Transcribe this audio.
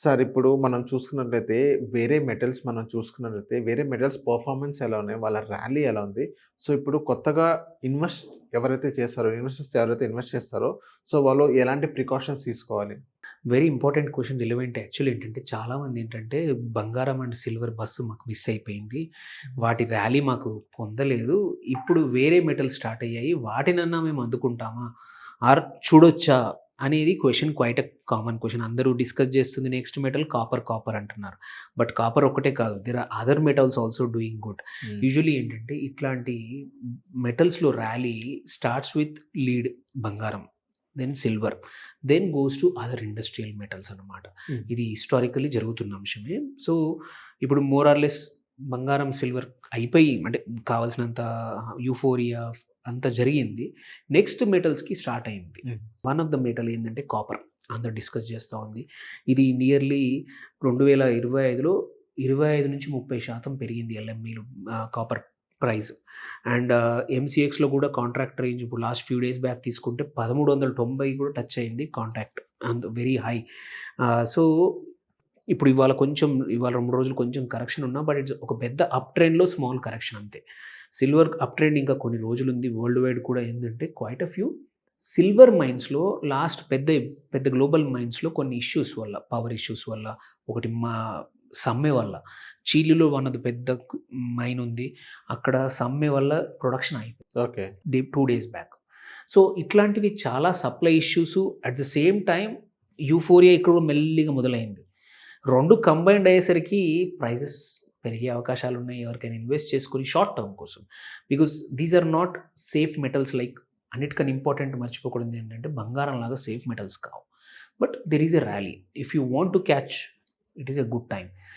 Sir ఇప్పుడు మనం చూసుకున్నట్లయితే వేరే మెటల్స్ పెర్ఫార్మన్స్ ఎలా ఉన్నాయి? వాళ్ళ ర్యాలీ ఎలా ఉంది? సో, ఇప్పుడు కొత్తగా ఇన్వెస్టర్స్ ఎవరైతే ఇన్వెస్ట్ చేస్తారో సో, వాళ్ళు ఎలాంటి ప్రికాషన్స్ తీసుకోవాలి? Very important question relevant actually ఏంటంటే చాలామంది ఏంటంటే బంగారం అండ్ సిల్వర్ బస్సు మాకు మిస్ అయిపోయింది. వాటి ర్యాలీ మాకు పొందలేదు. ఇప్పుడు వేరే మెటల్స్ స్టార్ట్ అయ్యాయి. వాటినన్నా మేము అందుకుంటామా? ఆర్ చూడొచ్చా? అనేది question quite a common question. అందరూ డిస్కస్ చేస్తుంది నెక్స్ట్ మెటల్ కాపర్ అంటున్నారు. బట్ కాపర్ ఒక్కటే కాదు. There are other metals also doing good. Hmm. Usually ఏంటంటే ఇట్లాంటి మెటల్స్‌లో ర్యాలీ స్టార్ట్స్ విత్ లీడ్ బంగారం. Then silver. Then goes to other industrial metals అన్నమాట. హ్మ్. ఇది హిస్టారికల్లీ జరుగుతున్న అంశమే. సో, ఇప్పుడు మోర్ ఆర్ లెస్ బంగారం, సిల్వర్ అయిపోయి అంటే కావాల్సినంత యూఫోరియా అంతా జరిగింది. నెక్స్ట్ మెటల్స్‌కి స్టార్ట్ అయింది. హ్మ్. వన్ ఆఫ్ ద మెటల్ ఏందంటే కాపర్. అందరూ డిస్కస్ చేస్తా ఉంది. ఇది నియర్లీ 2025లో 25-30% పెరిగింది ఎల్ఎంఈలు కాపర్ ప్రైస్. అండ్ ఎంసీఎక్స్‌లో కూడా కాంట్రాక్ట్ రేంజ్ ఇప్పుడు లాస్ట్ ఫ్యూ డేస్ బ్యాక్ తీసుకుంటే 1390 కూడా టచ్ అయింది కాంట్రాక్ట్. Very high. సో, ఇప్పుడు ఇవాళ 2 రోజులు కొంచెం కరెక్షన్ ఉన్నా బట్ ఇట్స్ ఒక పెద్ద అప్ ట్రెండ్‌లో స్మాల్ కరెక్షన్ అంతే. సిల్వర్ అప్ ట్రెండ్ ఇంకా కొన్ని రోజులుంది. వరల్డ్ వైడ్ కూడా ఏందంటే క్వైట్ ఎ ఫ్యూ సిల్వర్ మైన్స్‌లో లాస్ట్ పెద్ద పెద్ద గ్లోబల్ మైన్స్‌లో కొన్ని ఇష్యూస్ వల్ల, పవర్ ఇష్యూస్ వల్ల, ఒకటి సమ్మె వల్ల, చీలీలో వన్ ఆఫ్ ద పెద్ద మైన్ ఉంది. అక్కడ సమ్మె వల్ల ప్రొడక్షన్ అయిపోయింది. ఓకే. 2 days back. సో, ఇట్లాంటివి చాలా supply issues at the same time euphoria ఇక్కడ కూడా మెల్లిగా మొదలైంది. 2 కంబైన్డ్ అయ్యేసరికి ప్రైజెస్ పెరిగే అవకాశాలున్నాయి. ఎవరికైనా ఇన్వెస్ట్ చేసుకొని షార్ట్ టర్మ్ కోసం. Because these are not safe metals like అన్నిటికన్నా ఇంపార్టెంట్ మర్చిపోకూడనిది ఏంటంటే బంగారం లాగా సేఫ్ మెటల్స్ కావు. But there is a rally. If you want to catch it is a good time.